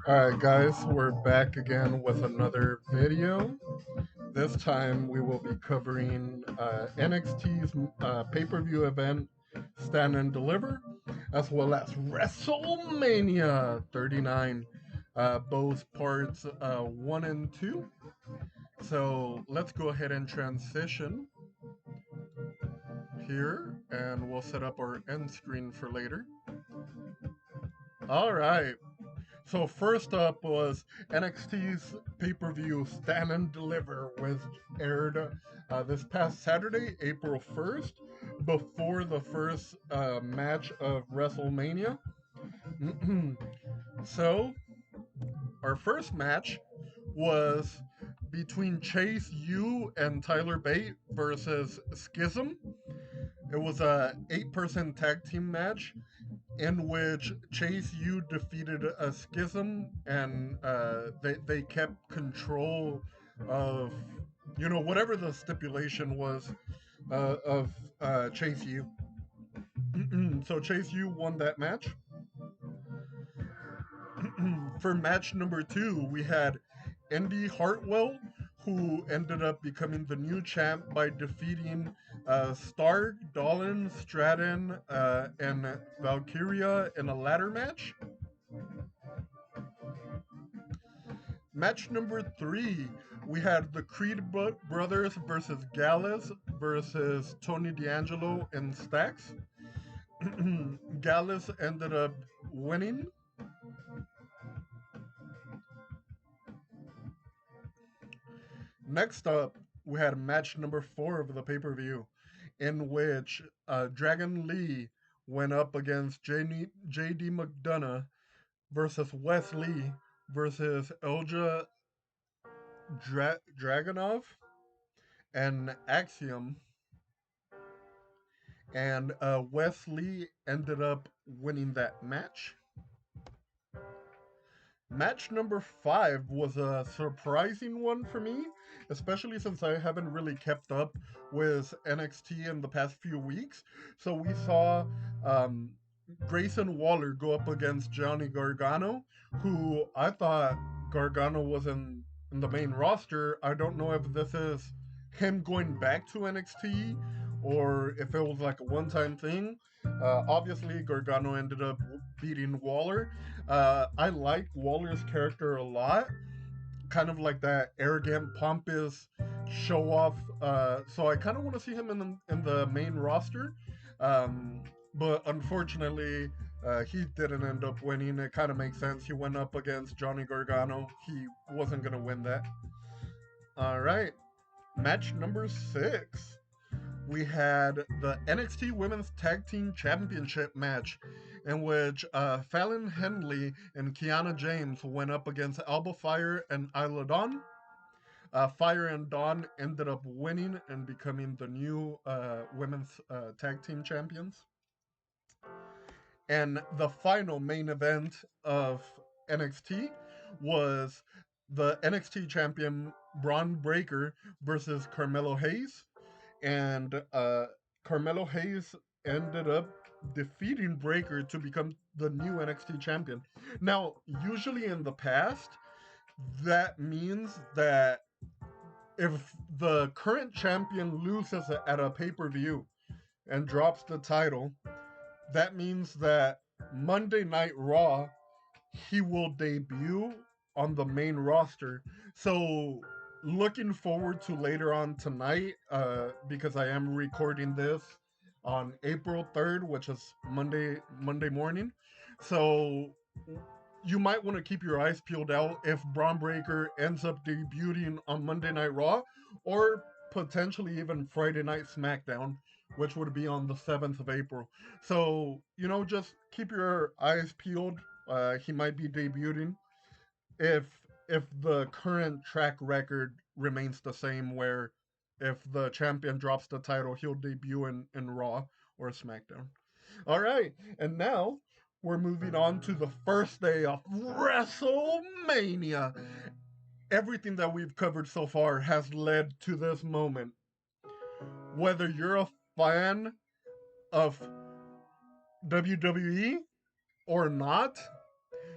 Alright guys, we're back again with another video. This time we will be covering NXT's pay-per-view event, Stand and Deliver, as well as Wrestlemania 39, both parts 1 and 2. So let's go ahead and transition here, and we'll set up our end screen for later. Alright, so first up was NXT's pay-per-view Stand and Deliver, which aired this past Saturday, April 1st, before the first match of WrestleMania. So, our first match was between Chase U and Tyler Bate versus Schism. It was a 8-person tag team match in which Chase U defeated a Schism, and they kept control of whatever the stipulation was of Chase U. So Chase U won that match. For match number 2, we had Indy Hartwell, who ended up becoming the new champ by defeating Stark, Dolan, Stratton, and Valkyria in a ladder match. Match number 3, we had the Creed brothers versus Gallus versus Tony D'Angelo and Stax. Gallus ended up winning. Next up, we had match number 4 of the pay-per-view, in which Dragon Lee went up against JD McDonough versus Wes Lee versus Elja Dragunov and Axiom, and Wes Lee ended up winning that match. Match number 5 was a surprising one for me, especially since I haven't really kept up with NXT in the past few weeks. So we saw Grayson Waller go up against Johnny Gargano, who I thought Gargano was in the main roster. I don't know if this is him going back to NXT or if it was like a one-time thing. Obviously, Gargano ended up beating Waller. I like Waller's character a lot, kind of like that arrogant, pompous show off. So I kind of want to see him in the main roster. But unfortunately, he didn't end up winning. It kind of makes sense. He went up against Johnny Gargano. He wasn't going to win that. All right. Match number 6. We had the NXT Women's Tag Team Championship match, in which Fallon Henley and Kiana James went up against Alba Fire and Isla Dawn. Fire and Dawn ended up winning and becoming the new women's tag team champions. And the final main event of NXT was the NXT champion Braun Breaker versus Carmelo Hayes. And Carmelo Hayes ended up defeating Breaker to become the new NXT champion. Now, usually in the past, that means that if the current champion loses at a pay-per-view and drops the title, that means that Monday Night Raw, he will debut on the main roster. So looking forward to later on tonight, because I am recording this on April 3rd, which is Monday morning. So you might want to keep your eyes peeled out if Braun Breaker ends up debuting on Monday Night Raw, or potentially even Friday Night SmackDown, which would be on the 7th of April. So, just keep your eyes peeled. He might be debuting if the current track record remains the same, where if the champion drops the title, he'll debut in Raw or SmackDown. All right, and now we're moving on to the first day of WrestleMania. Everything that we've covered so far has led to this moment. Whether you're a fan of WWE or not,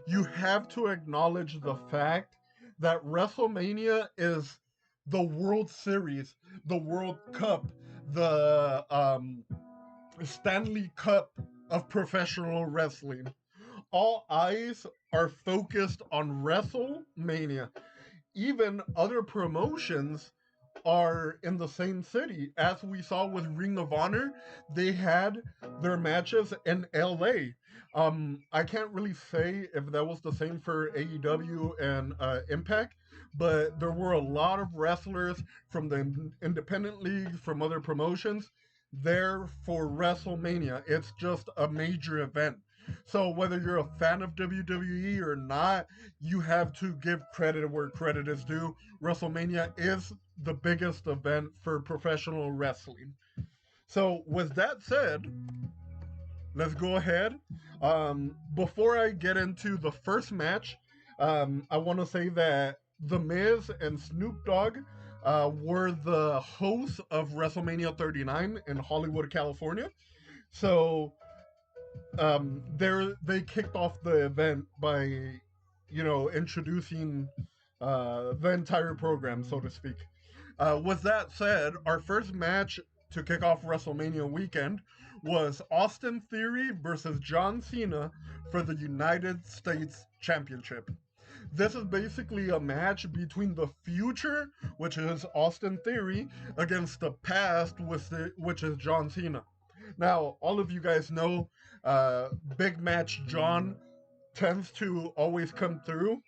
you have to acknowledge the fact that WrestleMania is the World Series, the World Cup, the Stanley Cup of professional wrestling. All eyes are focused on WrestleMania. Even other promotions are in the same city. As we saw with Ring of Honor, they had their matches in LA. I can't really say if that was the same for AEW and Impact, but there were a lot of wrestlers from the independent leagues, from other promotions, there for WrestleMania. It's just a major event. So whether you're a fan of WWE or not, you have to give credit where credit is due. WrestleMania is the biggest event for professional wrestling. So, with that said, let's go ahead. Before I get into the first match, I want to say that The Miz and Snoop Dogg were the hosts of WrestleMania 39 in Hollywood, California. So, they kicked off the event by, introducing the entire program, so to speak. With that said, our first match to kick off WrestleMania weekend was Austin Theory versus John Cena for the United States Championship. This is basically a match between the future, which is Austin Theory, against the past, which is John Cena. Now, all of you guys know Big Match John tends to always come through.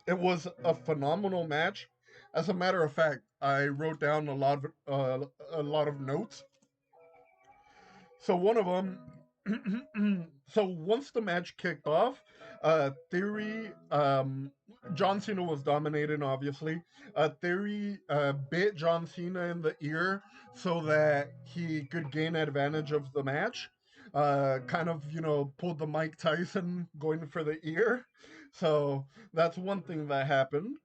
It was a phenomenal match. As a matter of fact, I wrote down a lot of notes. So one of them. So once the match kicked off, Theory, John Cena was dominating, obviously. Theory bit John Cena in the ear so that he could gain advantage of the match. Kind of, pulled the Mike Tyson going for the ear. So that's one thing that happened.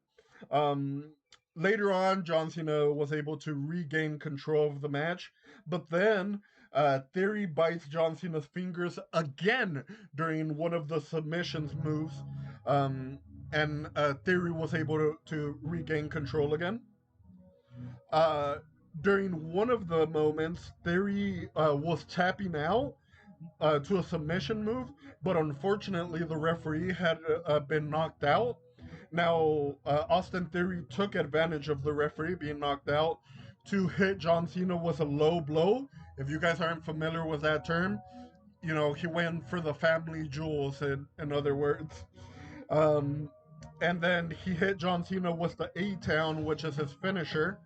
Um, Later on, John Cena was able to regain control of the match, but then Theory bites John Cena's fingers again during one of the submissions moves, um, and Theory was able to regain control again. Uh, During one of the moments, Theory was tapping out to a submission move, but unfortunately, the referee had been knocked out. Now, Austin Theory took advantage of the referee being knocked out to hit John Cena with a low blow. If you guys aren't familiar with that term, he went for the family jewels, in other words. Um, and then he hit John Cena with the A Town, which is his finisher.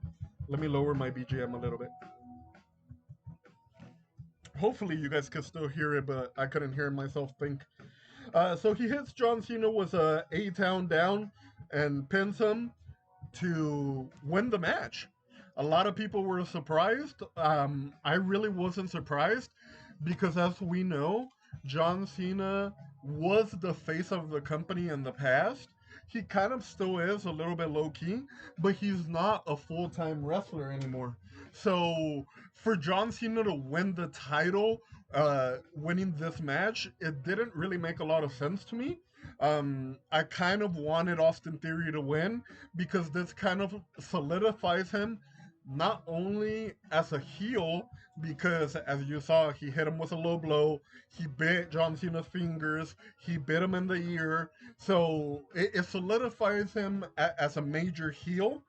Let me lower my BGM a little bit. Hopefully, you guys can still hear it, but I couldn't hear myself think. So he hits John Cena with a A-Town down and pins him to win the match. A lot of people were surprised. I really wasn't surprised because, as we know, John Cena was the face of the company in the past. He kind of still is a little bit low key, but he's not a full time wrestler anymore. So for John Cena to win the title, winning this match, it didn't really make a lot of sense to me. I kind of wanted Austin Theory to win because this kind of solidifies him not only as a heel, because as you saw, he hit him with a low blow, he bit John Cena's fingers, he bit him in the ear, so it solidifies him as a major heel.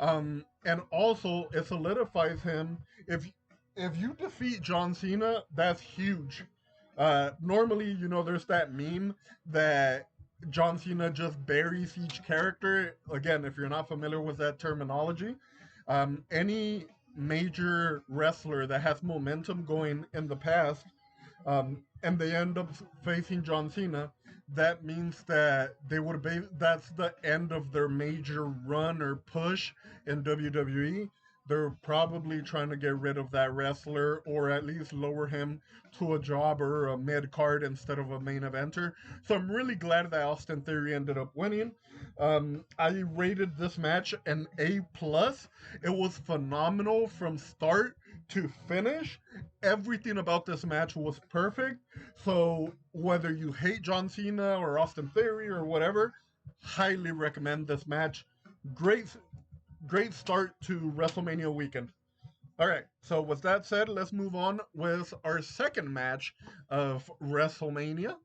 And also it solidifies him if you defeat John Cena, that's huge. Normally, there's that meme that John Cena just buries each character. Again, if you're not familiar with that terminology, any major wrestler that has momentum going in the past, and they end up facing John Cena, that means that that's the end of their major run or push in WWE. they're probably trying to get rid of that wrestler or at least lower him to a jobber, a mid card instead of a main eventer. So I'm really glad that Austin Theory ended up winning. I rated this match an A plus. It was phenomenal from start to finish. Everything about this match was perfect. So whether you hate John Cena or Austin Theory or whatever, highly recommend this match. Great, great start to WrestleMania weekend. All right, so with that said, let's move on with our second match of WrestleMania.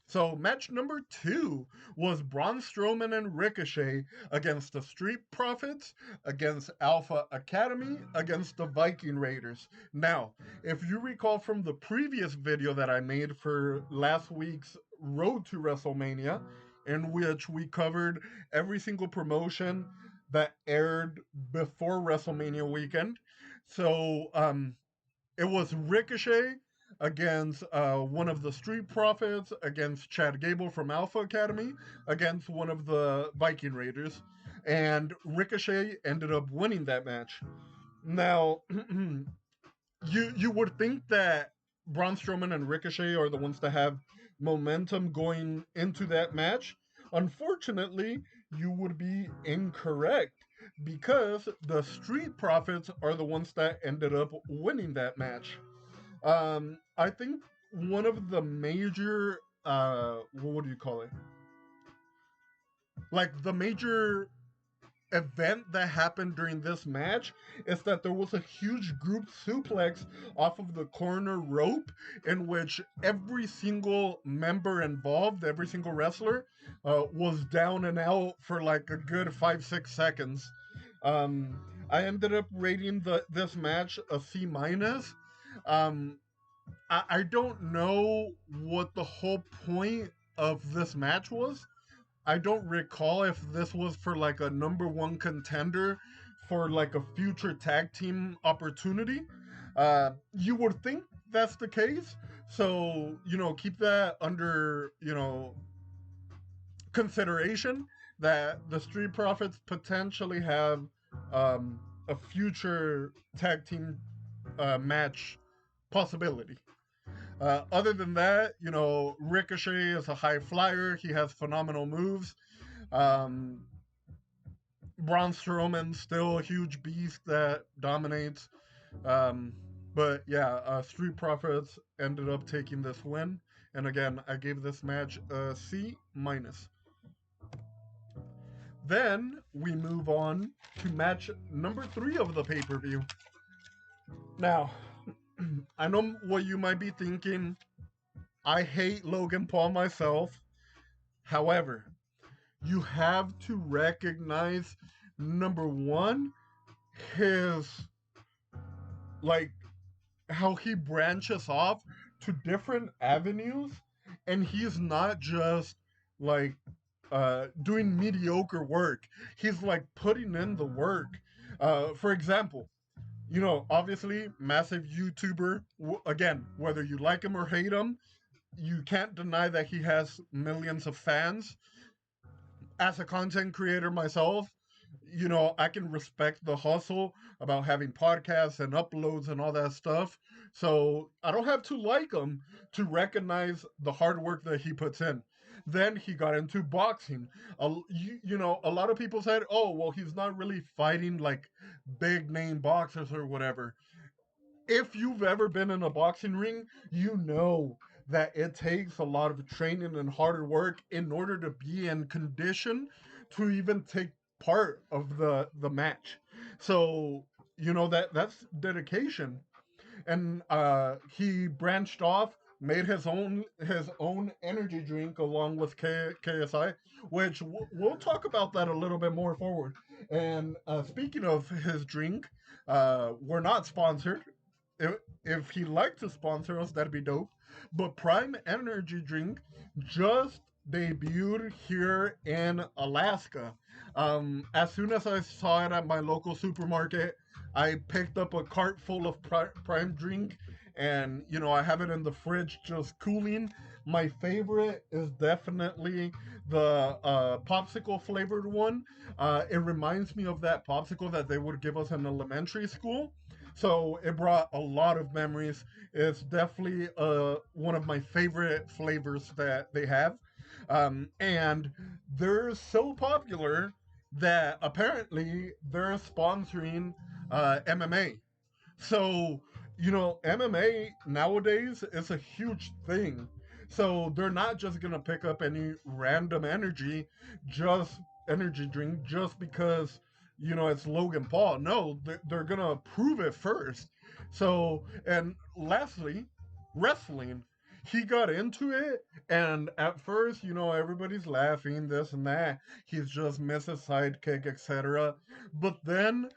So, match number two was Braun Strowman and Ricochet against the Street Profits, against Alpha Academy, against the Viking Raiders. Now, if you recall from the previous video that I made for last week's Road to WrestleMania, in which we covered every single promotion that aired before WrestleMania weekend. So, it was Ricochet against one of the Street Profits, against Chad Gable from Alpha Academy, against one of the Viking Raiders, and Ricochet ended up winning that match. Now, you would think that Braun Strowman and Ricochet are the ones that have momentum going into that match. Unfortunately, you would be incorrect because the Street Profits are the ones that ended up winning that match. I think one of the major what do you call it? Like the major event that happened during this match is that there was a huge group suplex off of the corner rope in which every single member involved, every single wrestler, was down and out for like a good 5 6 seconds. Um, I ended up rating this match a C minus. Um, I don't know what the whole point of this match was. I don't recall if this was for like a number one contender for like a future tag team opportunity. You would think that's the case. So, keep that under, consideration that the Street Profits potentially have um, a future tag team match possibility. Other than that, Ricochet is a high flyer. He has phenomenal moves. Um, Braun Strowman still a huge beast that dominates. Um, but yeah, Street Profits ended up taking this win. And again, I gave this match a C minus. Then we move on to match number three of the pay per view. Now, I know what you might be thinking. I hate Logan Paul myself. However, you have to recognize number one, his like how he branches off to different avenues, and he's not just like doing mediocre work. He's like putting in the work. For example, obviously, massive YouTuber. Again, whether you like him or hate him, you can't deny that he has millions of fans. As a content creator myself, I can respect the hustle about having podcasts and uploads and all that stuff. So I don't have to like him to recognize the hard work that he puts in. Then he got into boxing. A lot of people said, oh, well, he's not really fighting like big name boxers or whatever. If you've ever been in a boxing ring, you know that it takes a lot of training and hard work in order to be in condition to even take part of the match. So, that's dedication. And he branched off, made his own energy drink along with KSI, which we'll talk about that a little bit more forward. And speaking of his drink, we're not sponsored. If he'd like to sponsor us, that'd be dope. But Prime Energy Drink just debuted here in Alaska. As soon as I saw it at my local supermarket, I picked up a cart full of Prime Drink, and I have it in the fridge just cooling. My favorite is definitely the popsicle flavored one. It reminds me of that popsicle that they would give us in elementary school. So it brought a lot of memories. It's definitely one of my favorite flavors that they have. And they're so popular that apparently they're sponsoring MMA. So, MMA nowadays is a huge thing. So they're not just gonna pick up any random just energy drink just because it's Logan Paul. No, they're gonna prove it first. So, and lastly, wrestling. He got into it, and at first, everybody's laughing, this and that. He's just Mrs. Sidekick, etc. But then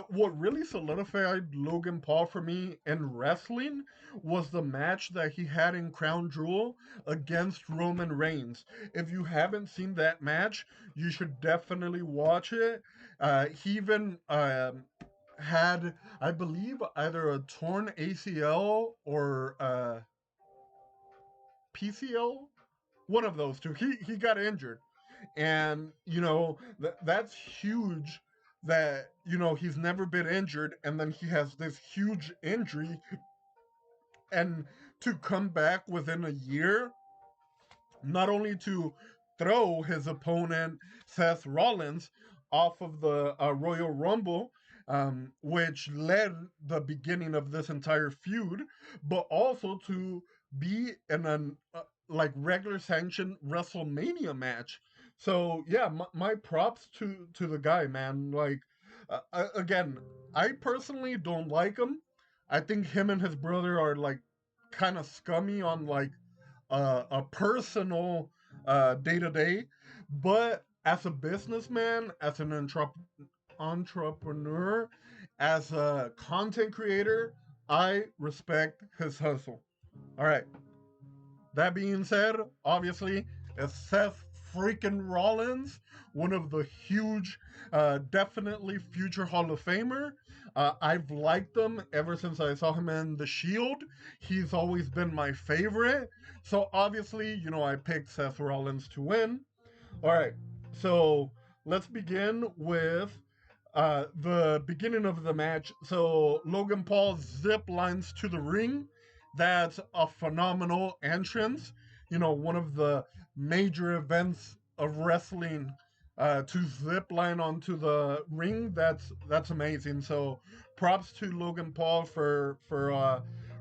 what really solidified Logan Paul for me in wrestling was the match that he had in Crown Jewel against Roman Reigns. If you haven't seen that match, you should definitely watch it. He even had, I believe, either a torn ACL or PCL, one of those two. He got injured, and that's huge. That he's never been injured, and then he has this huge injury, and to come back within a year, not only to throw his opponent Seth Rollins off of the Royal Rumble, which led the beginning of this entire feud, but also to be in an like regular sanctioned WrestleMania match. So yeah, my props to the guy, man. Like again, I personally don't like him. I think him and his brother are like kind of scummy on like a personal day to day, but as a businessman, as an entrepreneur, as a content creator, I respect his hustle. All right. That being said, obviously, it's Seth freaking Rollins, one of the huge, definitely future Hall of Famer. I've liked him ever since I saw him in The Shield. He's always been my favorite. So obviously, I picked Seth Rollins to win. All right, so let's begin with the beginning of the match. So Logan Paul zip lines to the ring. That's a phenomenal entrance. One of the major events of wrestling, to zip line onto the ring. That's amazing. So props to Logan Paul for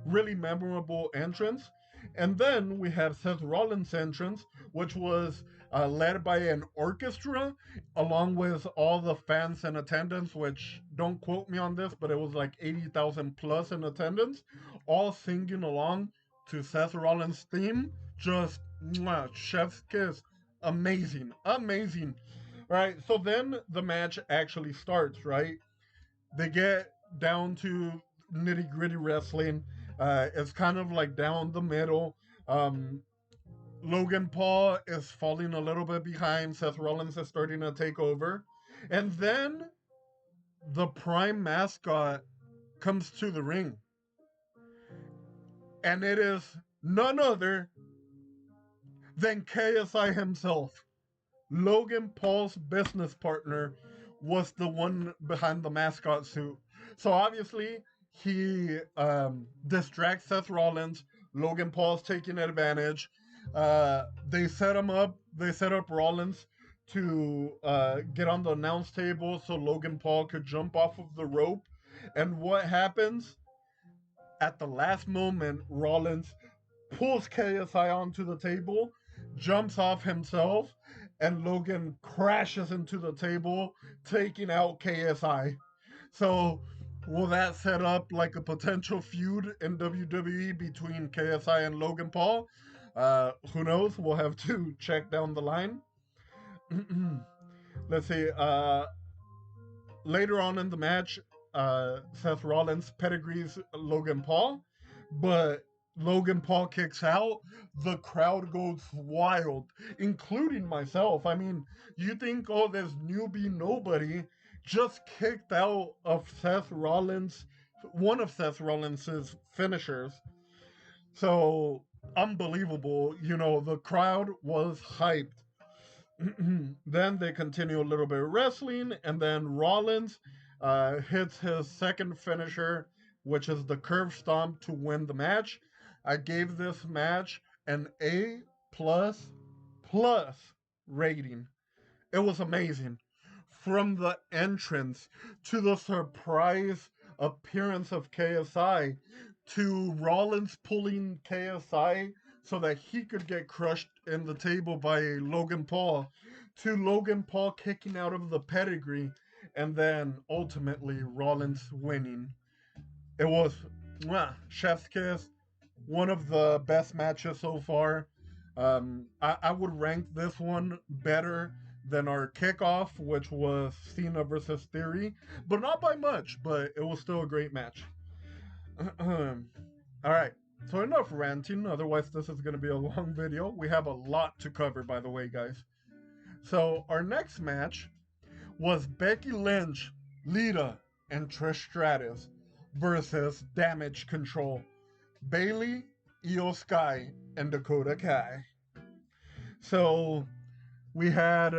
really memorable entrance. And then we have Seth Rollins' entrance, which was led by an orchestra along with all the fans in attendance, which don't quote me on this, but it was like 80,000 plus in attendance, all singing along to Seth Rollins' theme. Just mwah, chef's kiss. Amazing. Amazing. Right. So then the match actually starts, right? They get down to nitty gritty wrestling. It's kind of like down the middle. Um, Logan Paul is falling a little bit behind. Seth Rollins is starting to take over. And then the Prime mascot comes to the ring. And it is none other than KSI himself. Logan Paul's business partner was the one behind the mascot suit. So obviously, he distracts Seth Rollins. Logan Paul's taking advantage. They set him up. They set up Rollins to get on the announce table so Logan Paul could jump off of the rope. And what happens? At the last moment, Rollins pulls KSI onto the table, jumps off himself, and Logan crashes into the table, taking out KSI. So, will that set up like a potential feud in WWE between KSI and Logan Paul? Who knows? We'll have to check down the line. Let's see. Later on in the match, Seth Rollins pedigrees Logan Paul, but Logan Paul kicks out. The crowd goes wild, including myself. I mean, you think, oh, this newbie nobody just kicked out of Seth Rollins, one of Seth Rollins' finishers. So unbelievable. The crowd was hyped. Then they continue a little bit of wrestling, and then Rollins hits his second finisher, which is the curve stomp to win the match. I gave this match an A plus plus rating. It was amazing. From the entrance to the surprise appearance of KSI to Rollins pulling KSI so that he could get crushed in the table by Logan Paul to Logan Paul kicking out of the pedigree and then ultimately Rollins winning. It was chef's kiss, one of the best matches so far. I would rank this one better than our kickoff, which was Cena versus Theory, but not by much. But it was still a great match. All right, so enough ranting. Otherwise, this is going to be a long video. We have a lot to cover, by the way, guys. So our next match was Becky Lynch, Lita, and Trish Stratus versus Damage Control, Bailey, Io Sky, and Dakota Kai. So we had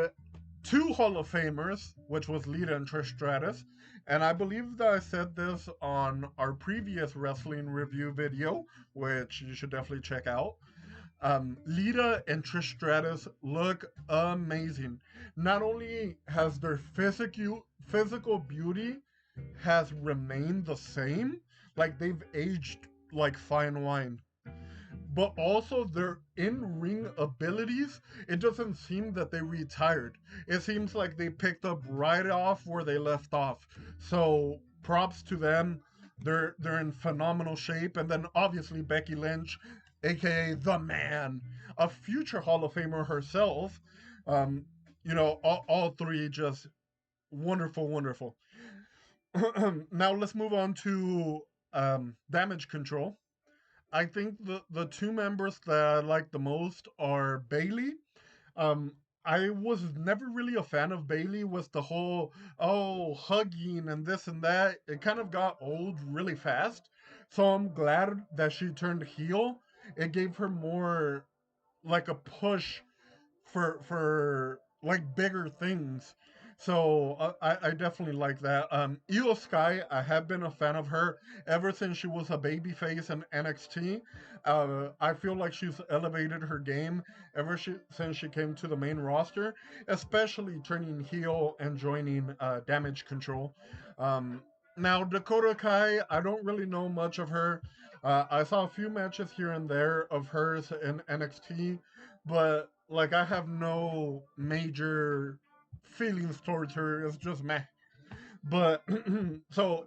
two Hall of Famers, which was Lita and Trish Stratus. And I believe that I said this on our previous wrestling review video, which you should definitely check out. Lita and Trish Stratus look amazing. Not only has their physical beauty has remained the same, like they've aged like fine wine, but also their in-ring abilities, it doesn't seem that they retired. It seems like they picked up right off where they left off. So props to them. They're in phenomenal shape. And then obviously Becky Lynch, aka the man, a future Hall of Famer herself. Um, all three just wonderful, wonderful. Now let's move on to Damage Control. I think the two members that I like the most are Bailey. Um, I was never really a fan of Bailey. Was the whole hugging and this and that. It kind of got old really fast. So I'm glad that she turned heel. It gave her more like a push for like bigger things. So I definitely like that. Io Sky, I have been a fan of her ever since she was a babyface in NXT. I feel like she's elevated her game since she came to the main roster, especially turning heel and joining Damage Control. Um, Now Dakota Kai, I don't really know much of her. I saw a few matches here and there of hers in NXT, but like I have no major feelings towards her. It's just meh. But so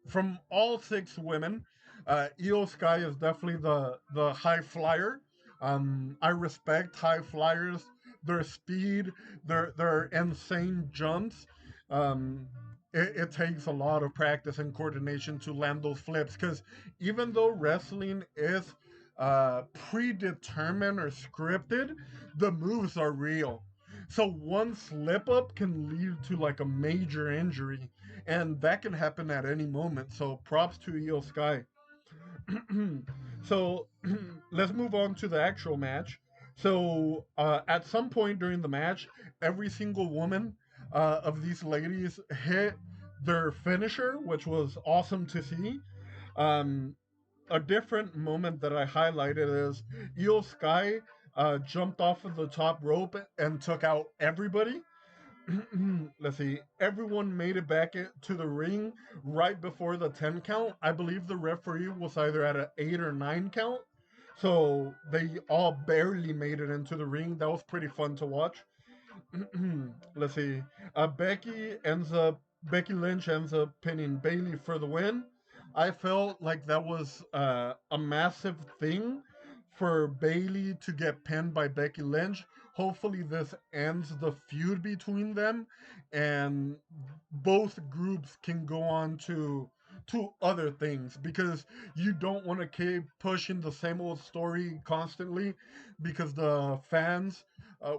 from all six women, Io Sky is definitely the high flyer. I respect high flyers, their speed, their insane jumps. Um, it takes a lot of practice and coordination to land those flips because even though wrestling is predetermined or scripted, the moves are real. So one slip up can lead to like a major injury, and that can happen at any moment. So props to Io Sky. So let's move on to the actual match. So at some point during the match, every single woman of these ladies hit their finisher, which was awesome to see. Um, a different moment that I highlighted is Io Sky jumped off of the top rope and took out everybody. Let's see. Everyone made it back to the ring right before the 10 count. I believe the referee was either at an 8 or 9 count. So they all barely made it into the ring. That was pretty fun to watch. Let's see. Becky Lynch ends up pinning Bailey for the win. I felt like that was a massive thing for Bailey to get pinned by Becky Lynch. Hopefully, this ends the feud between them, and both groups can go on to other things because you don't want to keep pushing the same old story constantly because the fans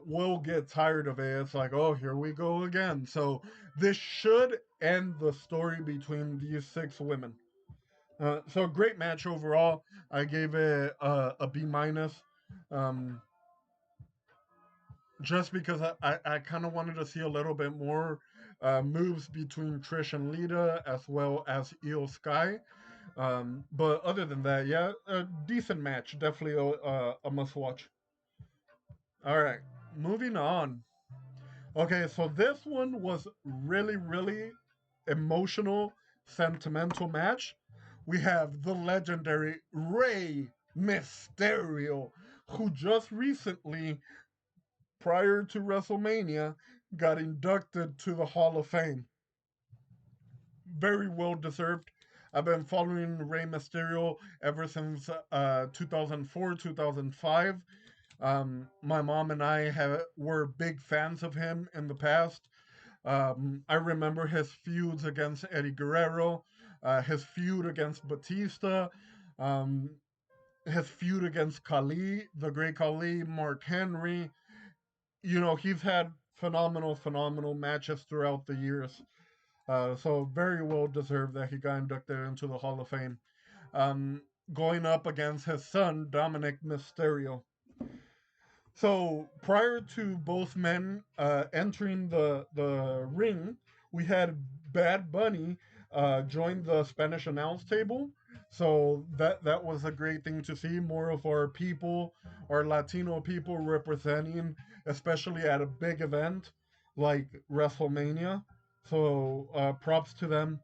will get tired of it. It's like, oh, here we go again. So this should end the story between these six women. So great match overall. I gave it a B minus, um, just because I kind of wanted to see a little bit more moves between Trish and Lita as well as Io Sky. But other than that, yeah, a decent match. Definitely a must watch. All right, moving on. Okay, so this one was really, really emotional, sentimental match. We have the legendary Rey Mysterio, who just recently, prior to WrestleMania, got inducted to the Hall of Fame. Very well deserved. I've been following Rey Mysterio ever since 2004, 2005. My mom and I were big fans of him in the past. I remember his feuds against Eddie Guerrero, his feud against Batista, um, his feud against Khali, the Great Khali, Mark Henry. You know, he's had phenomenal, phenomenal matches throughout the years. So very well deserved that he got inducted into the Hall of Fame. Um, Going up against his son, Dominic Mysterio. So prior to both men entering the ring, we had Bad Bunny join the Spanish announce table. So that was a great thing to see. More of our people, our Latino people representing, especially at a big event like WrestleMania. So props to them.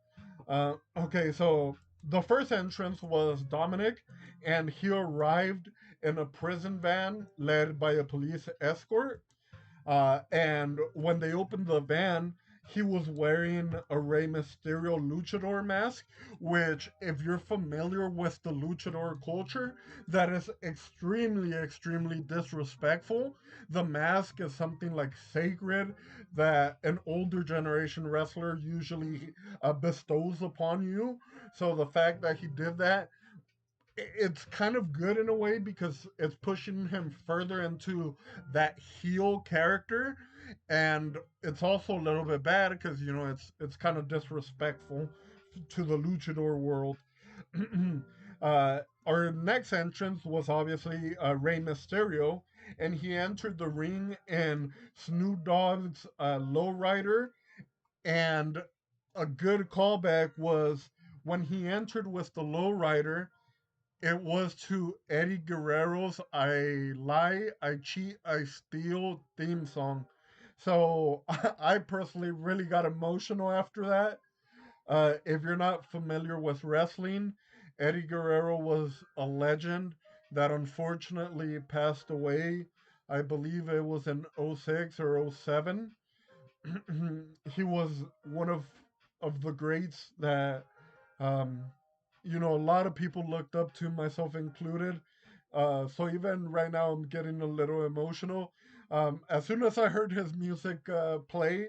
Okay, so the first entrance was Dominic, and he arrived in a prison van led by a police escort. And when they opened the van, he was wearing a Rey Mysterio luchador mask, which, if you're familiar with the luchador culture, that is extremely, extremely disrespectful. The mask is something like sacred that an older generation wrestler usually bestows upon you. So the fact that he did that, it's kind of good in a way because it's pushing him further into that heel character, and it's also a little bit bad because it's kind of disrespectful to the luchador world. Our next entrance was obviously Rey Mysterio, and he entered the ring in Snoop Dogg's lowrider, and a good callback was when he entered with the lowrider. It was to Eddie Guerrero's "I Lie, I Cheat, I Steal" theme song. So I personally really got emotional after that. If you're not familiar with wrestling, Eddie Guerrero was a legend that unfortunately passed away. I believe it was in '06 or '07. He was one of the greats that um, a lot of people looked up to, myself included. So even right now, I'm getting a little emotional. As soon as I heard his music play,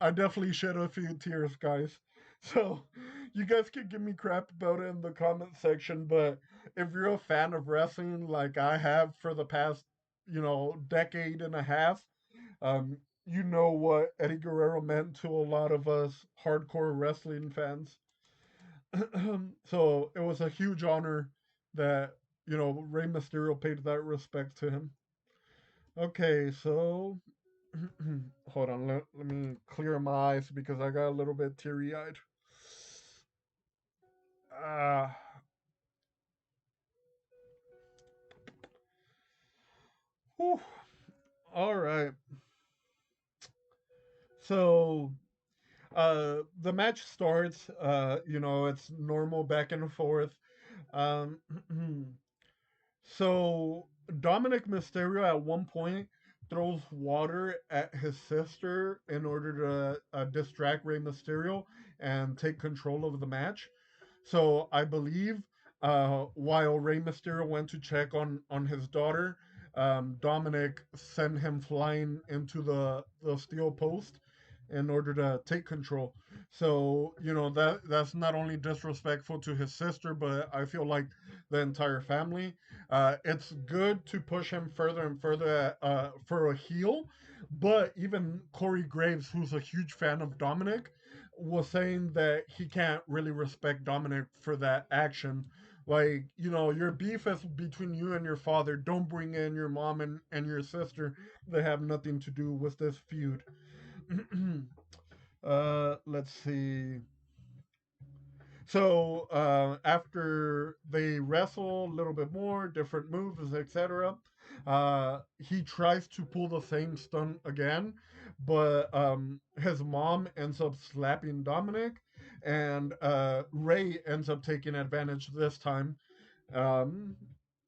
I definitely shed a few tears, guys. So you guys can give me crap about it in the comment section, but if you're a fan of wrestling like I have for the past, decade and a half, um, you know what Eddie Guerrero meant to a lot of us hardcore wrestling fans. So it was a huge honor that Rey Mysterio paid that respect to him. Okay, so hold on, let me clear my eyes because I got a little bit teary eyed. Ah, uh, all right. So the match starts. It's normal back and forth. Um, So Dominic Mysterio at one point throws water at his sister in order to distract Rey Mysterio and take control of the match. So I believe while Rey Mysterio went to check on his daughter, Dominic sent him flying into the steel post in order to take control. So that's not only disrespectful to his sister, but I feel like the entire family. It's good to push him further and further for a heel, but even Corey Graves, who's a huge fan of Dominic, was saying that he can't really respect Dominic for that action. Like, your beef is between you and your father. Don't bring in your mom and your sister. They have nothing to do with this feud. Let's see. So after they wrestle a little bit more, different moves, etc., he tries to pull the same stunt again, but his mom ends up slapping Dominic, and Ray ends up taking advantage this time. Um,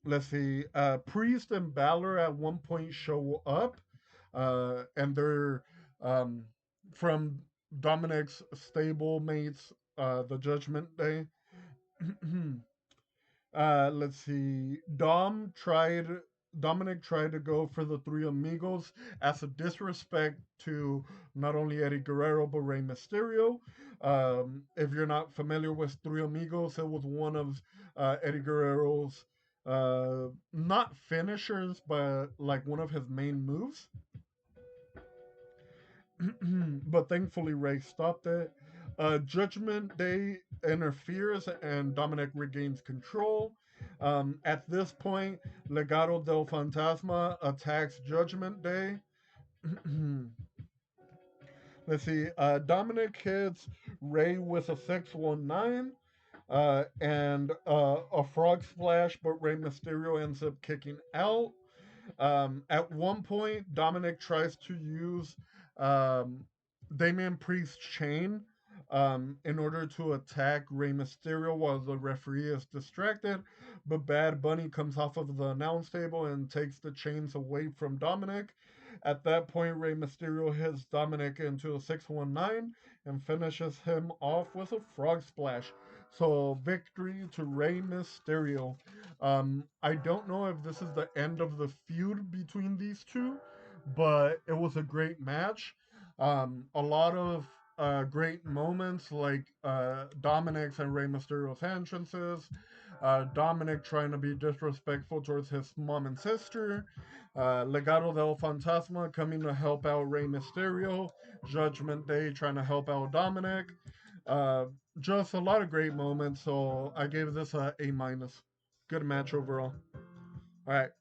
let's see. Priest and Balor at one point show up, and they're um, from Dominic's stable mates, the Judgment Day. Let's see. Dominic tried to go for the Three Amigos as a disrespect to not only Eddie Guerrero but Rey Mysterio. If you're not familiar with Three Amigos, it was one of Eddie Guerrero's not finishers, but like one of his main moves. But thankfully Ray stopped it. Judgment Day interferes and Dominic regains control. At this point, Legado del Fantasma attacks Judgment Day. Let's see. Dominic hits Ray with a 619 and a frog splash, but Rey Mysterio ends up kicking out. At one point, Dominic tries to use um, Damian Priest's chain in order to attack Rey Mysterio while the referee is distracted. But Bad Bunny comes off of the announce table and takes the chains away from Dominic. At that point, Rey Mysterio hits Dominic into a 619 and finishes him off with a frog splash. So, victory to Rey Mysterio. I don't know if this is the end of the feud between these two, but it was a great match. A lot of great moments like Dominic's and Rey Mysterio's entrances, Dominic trying to be disrespectful towards his mom and sister, Legado del Fantasma coming to help out Rey Mysterio, Judgment Day trying to help out Dominic. Uh, just a lot of great moments, so I gave this a A minus. Good match overall. All right,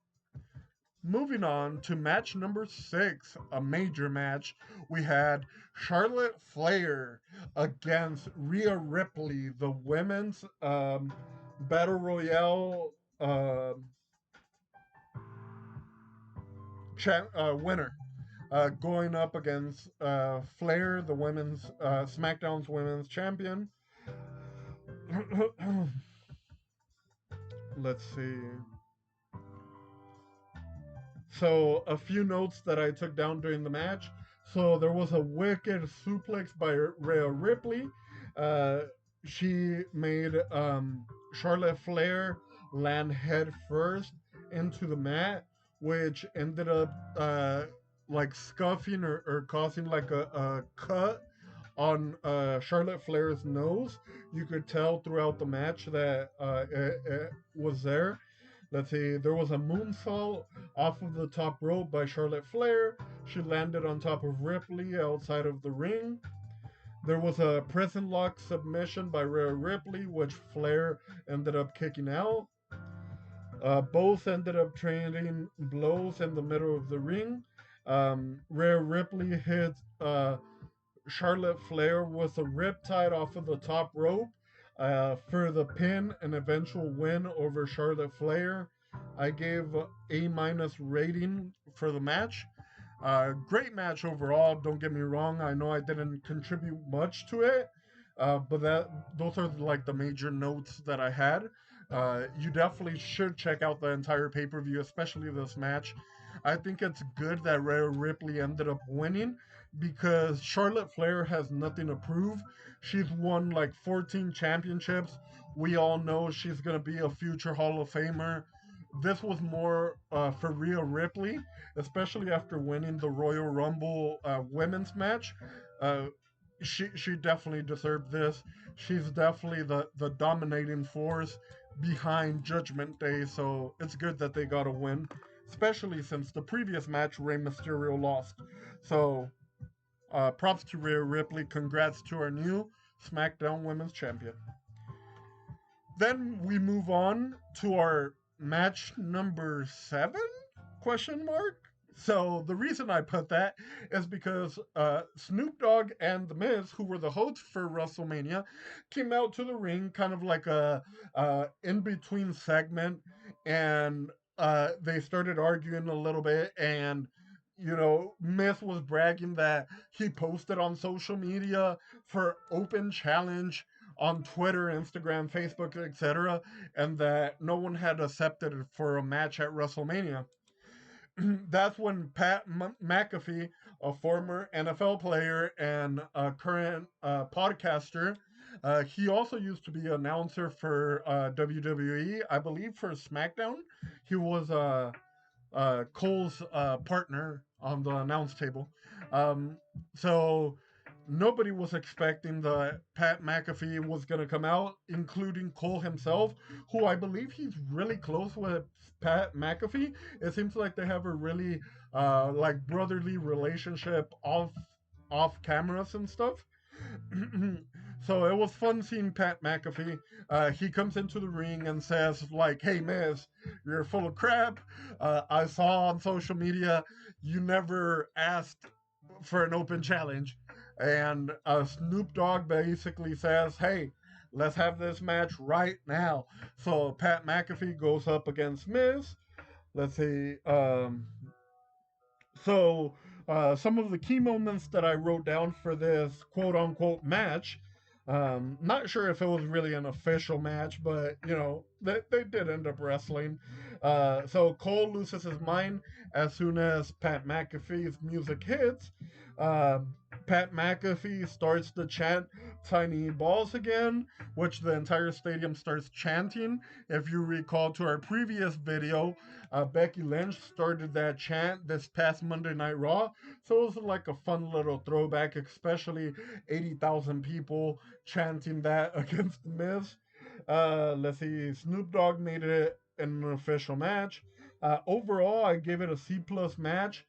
moving on to match number 6, a major match. We had Charlotte Flair against Rhea Ripley, the women's battle royale winner. Going up against Flair, the women's SmackDown's women's champion. Let's see. So, a few notes that I took down during the match. So, there was a wicked suplex by Rhea Ripley. Uh, she made Charlotte Flair land head first into the mat, which ended up like scuffing or causing like a cut on Charlotte Flair's nose. You could tell throughout the match that it was there. Let's see, there was a moonsault off of the top rope by Charlotte Flair. She landed on top of Ripley outside of the ring. There was a prison lock submission by Rhea Ripley, which Flair ended up kicking out. Both ended up trading blows in the middle of the ring. Rhea Ripley hit Charlotte Flair with a riptide off of the top rope for the pin and eventual win over Charlotte Flair. I gave A minus rating for the match. Great match overall. Don't get me wrong. I know I didn't contribute much to it, but those are like the major notes that I had. You definitely should check out the entire pay per view, especially this match. I think it's good that Rhea Ripley ended up winning because Charlotte Flair has nothing to prove. She's won like 14 championships. We all know she's gonna be a future Hall of Famer. This was more for Rhea Ripley, especially after winning the Royal Rumble women's match. Uh, she definitely deserved this. She's definitely the dominating force behind Judgment Day, so it's good that they got a win, especially since the previous match Rey Mysterio lost. So props to Rhea Ripley. Congrats to our new SmackDown Women's Champion. Then we move on to our match number 7? Question mark. So the reason I put that is because Snoop Dogg and The Miz, who were the hosts for WrestleMania, came out to the ring, kind of like a in between segment, and they started arguing a little bit. And Miz was bragging that he posted on social media for open challenge on Twitter, Instagram, Facebook, etc., and that no one had accepted it for a match at WrestleMania. That's when Pat McAfee, a former NFL player and a current podcaster, he also used to be an announcer for WWE, I believe for SmackDown. He was Cole's partner on the announce table. Um, so nobody was expecting that Pat McAfee was going to come out, including Cole himself, who I believe he's really close with Pat McAfee. It seems like they have a really like brotherly relationship off cameras and stuff. So it was fun seeing Pat McAfee. He comes into the ring and says, like, "Hey, Miz, you're full of crap. I saw on social media you never asked for an open challenge." And Snoop Dogg basically says, "Hey, let's have this match right now." So Pat McAfee goes up against Miz. Let's see. So, some of the key moments that I wrote down for this quote unquote match, not sure if it was really an official match, but they did end up wrestling. So, Cole loses his mind as soon as Pat McAfee's music hits. Uh, Pat McAfee starts to chant tiny balls again, which the entire stadium starts chanting. If you recall to our previous video, Becky Lynch started that chant this past Monday Night Raw. So it was like a fun little throwback, especially 80,000 people chanting that against The Miz. Let's see, Snoop Dogg made it an official match. Overall, I gave it a C plus match.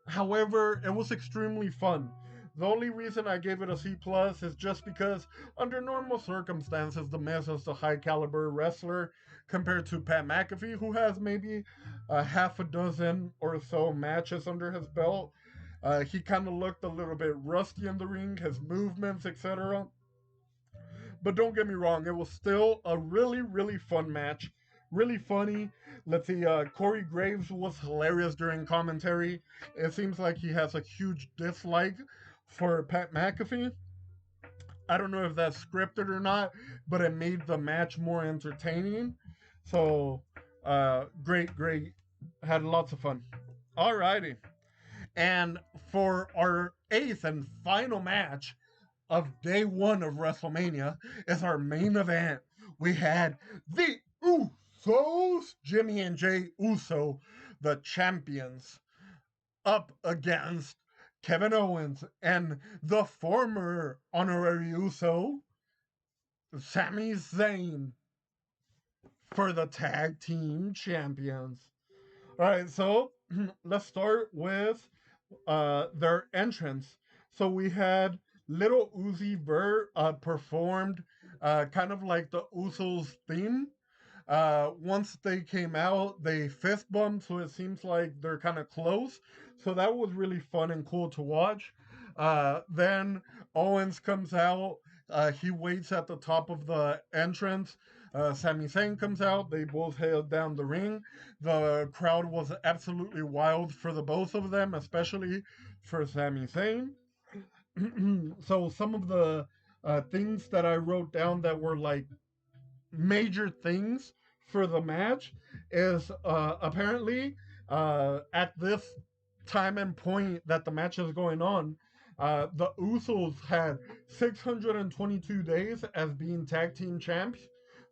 However, it was extremely fun. The only reason I gave it a C plus is just because, under normal circumstances, The Miz is a high caliber wrestler compared to Pat McAfee, who has maybe a half a dozen or so matches under his belt. He kind of looked a little bit rusty in the ring, his movements, etc. But don't get me wrong, it was still a really, really fun match. Really funny. Let's see, Corey Graves was hilarious during commentary. It seems like he has a huge dislike for Pat McAfee. I don't know if that's scripted or not, but it made the match more entertaining. So, great, great. Had lots of fun. Alrighty. And for our eighth and final match of day one of WrestleMania is our main event. We had the Usos, Jimmy and Jay Uso, the champions, up against Kevin Owens and the former honorary Uso, Sami Zayn, for the tag team champions. All right, so let's start with their entrance. So we had Little Uzi Vert performed kind of like the Usos theme. Once they came out, they fist bumped, so it seems like they're kind of close. So that was really fun and cool to watch. Then Owens comes out. He waits at the top of the entrance. Sami Zayn comes out. They both head down the ring. The crowd was absolutely wild for the both of them, especially for Sami Zayn. So some of the things that I wrote down that were like major things for the match is apparently at this time and point that the match is going on, the Usos had 622 days as being tag team champs.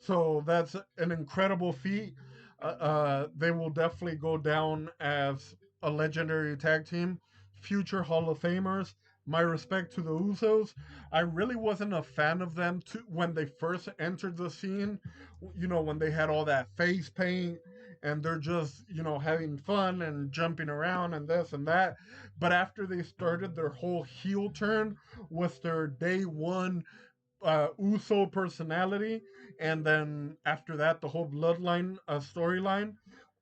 So that's an incredible feat. They will definitely go down as a legendary tag team, future Hall of Famers. My respect to the Usos. I really wasn't a fan of them when they first entered the scene. When they had all that face paint and they're just, having fun and jumping around and this and that. But after they started their whole heel turn with their day one Uso personality, and then after that, the whole bloodline storyline,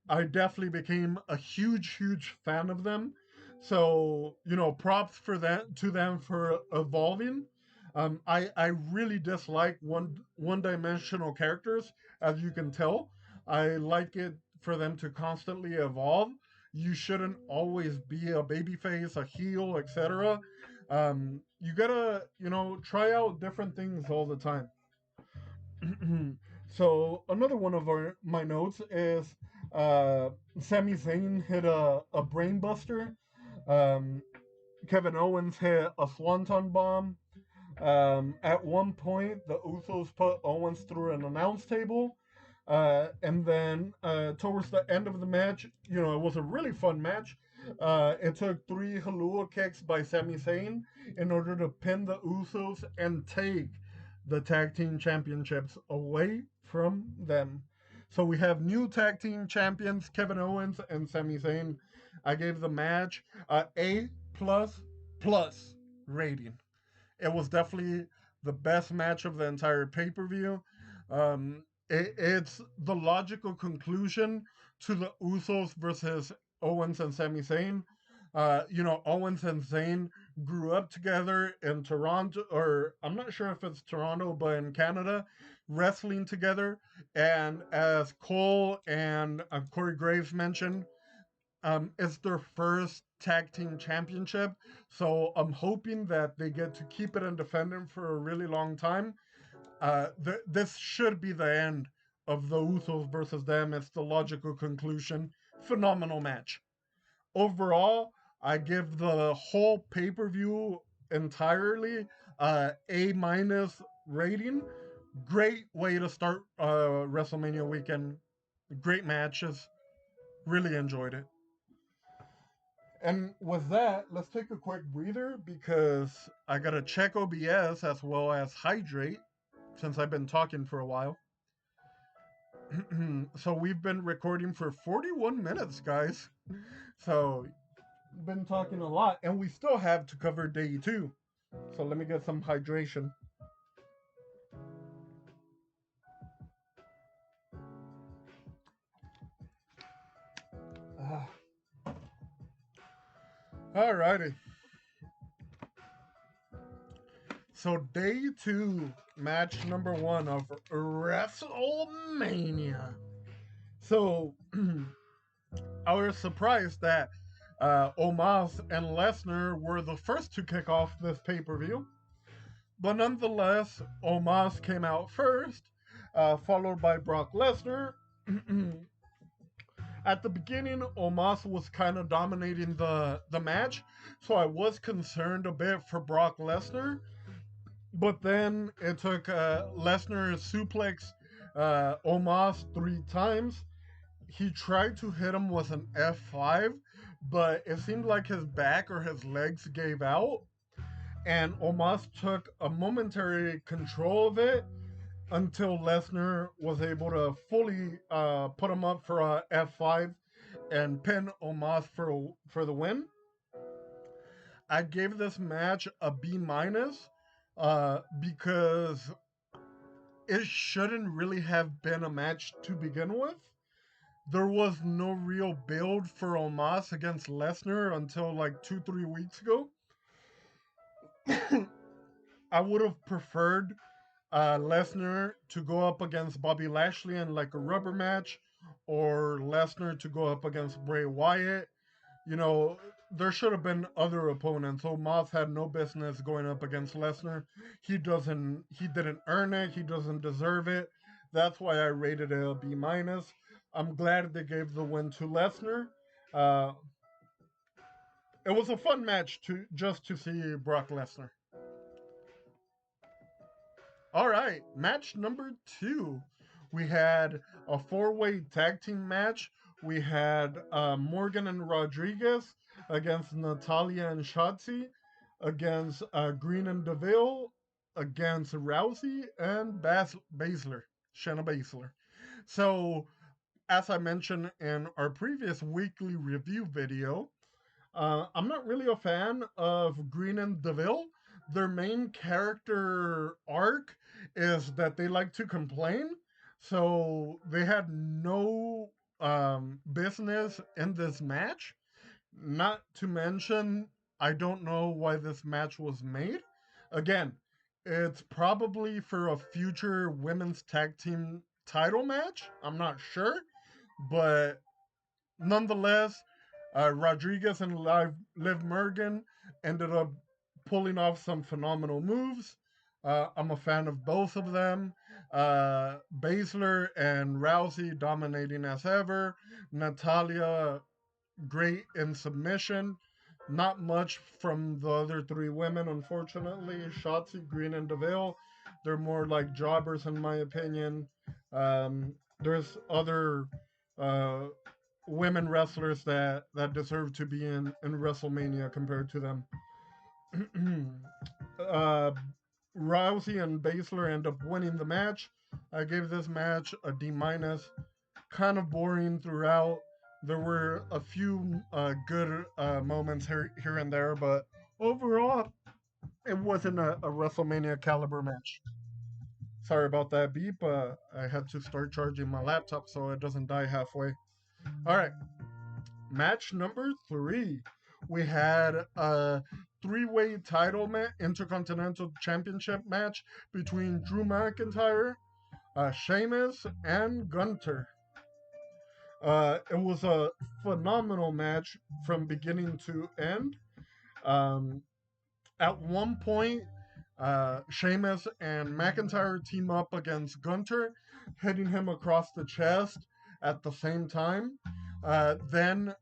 I definitely became a huge fan of them. So props for that to them for evolving. I really dislike one dimensional characters, as you can tell. I like it for them to constantly evolve. You shouldn't always be a babyface, a heel, etc. You gotta try out different things all the time. So another one of my notes is uh, Sami Zayn hit a brain buster. Um, Kevin Owens hit a swanton bomb. At one point, the Usos put Owens through an announce table. And then towards the end of the match, it was a really fun match. It took three Halua kicks by Sami Zayn in order to pin the Usos and take the tag team championships away from them. So we have new tag team champions, Kevin Owens and Sami Zayn. I gave the match A plus rating. It was definitely the best match of the entire pay per view. It's the logical conclusion to the Usos versus Owens and Sami Zayn. Owens and Zayn grew up together in Toronto, or I'm not sure if it's Toronto, but in Canada, wrestling together. And as Cole and Corey Graves mentioned, it's their first tag team championship. So I'm hoping that they get to keep it and defend it for a really long time. This should be the end of the Usos versus them. It's the logical conclusion. Phenomenal match. Overall, I give the whole pay per view entirely A minus rating. Great way to start WrestleMania weekend. Great matches. Really enjoyed it. And with that, let's take a quick breather because I gotta check OBS as well as hydrate since I've been talking for a while. So we've been recording for 41 minutes, guys. So been talking a lot, and we still have to cover day two. So let me get some hydration. Uh, Alrighty. So day two, match number one of Wrestlemania. So I was surprised that Omos and Lesnar were the first to kick off this pay per view. But nonetheless, Omos came out first, followed by Brock Lesnar. At the beginning, Omos was kind of dominating the match, so I was concerned a bit for Brock Lesnar. But then it took Lesnar suplex Omos 3 times. He tried to hit him with an F5, but it seemed like his back or his legs gave out. And Omos took a momentary control of it until Lesnar was able to fully put him up for a F5 and pin Omos for the win. I gave this match a B minus because it shouldn't really have been a match to begin with. There was no real build for Omos against Lesnar until like 2-3 weeks ago. I would have preferred Lesnar to go up against Bobby Lashley in like a rubber match, or Lesnar to go up against Bray Wyatt. You know, there should have been other opponents. Omos had no business going up against Lesnar. He didn't earn it. He doesn't deserve it. That's why I rated it a B minus. I'm glad they gave the win to Lesnar. Uh, it was a fun match to see Brock Lesnar. All right, match number two. We had a four-way tag team match. We had Morgan and Rodriguez against Natalia and Shotzi, against Green and Deville, against Rousey and Baszler, Shayna Baszler. So as I mentioned in our previous weekly review video, I'm not really a fan of Green and DeVille. Their main character arc is that they like to complain, so they had no business in this match. Not to mention, I don't know why this match was made. Again, it's probably for a future women's tag team title match. I'm not sure, but nonetheless, Rodriguez and Liv Morgan ended up pulling off some phenomenal moves. I'm a fan of both of them. Baszler and Rousey dominating as ever. Natalia great in submission. Not much from the other three women, unfortunately. Shotzi, Green, and DeVille. They're more like jobbers, in my opinion. There's other uh, women wrestlers that deserve to be in WrestleMania compared to them. uh, Rousey and Baszler end up winning the match. I gave this match a D minus. Kind of boring throughout. There were a few good moments here and there, but overall, it wasn't a WrestleMania caliber match. Sorry about that beep. I had to start charging my laptop so it doesn't die halfway. All right, match number 3. We had a three-way title intercontinental championship match between Drew McIntyre, Sheamus, and Gunter. It was a phenomenal match from beginning to end. Um, at one point, Sheamus and McIntyre team up against Gunter, hitting him across the chest at the same time. Then,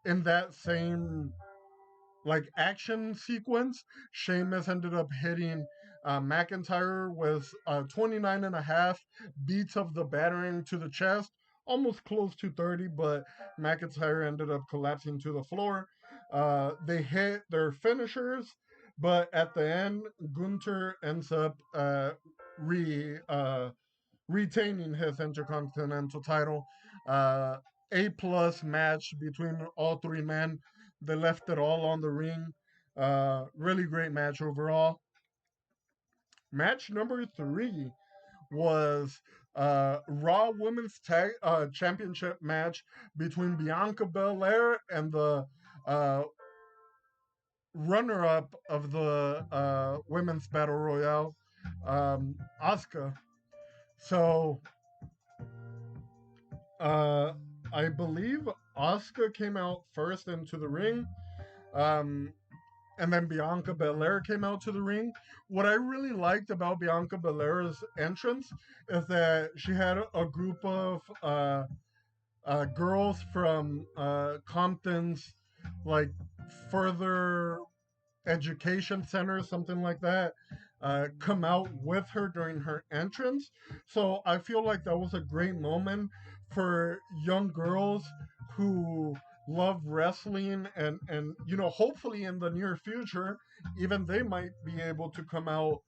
in that same like action sequence, Sheamus ended up hitting McIntyre with 29 and a half beats of the battering to the chest, almost close to 30, but McIntyre ended up collapsing to the floor. They hit their finishers, but at the end, Gunter ends up re retaining his Intercontinental title. Uh, A plus match between all three men. They left it all on the ring. Really great match overall. Match number 3 was Raw Women's Championship match between Bianca Belair and the uh, runner-up of the Women's Battle Royale, Asuka. So Uh, I believe Asuka came out first into the ring, um, and then Bianca Belair came out to the ring. What I really liked about Bianca Belair's entrance is that she had a group of girls from Compton's, like further education center, something like that, come out with her during her entrance. So I feel like that was a great moment for young girls who love wrestling and hopefully in the near future even they might be able to come out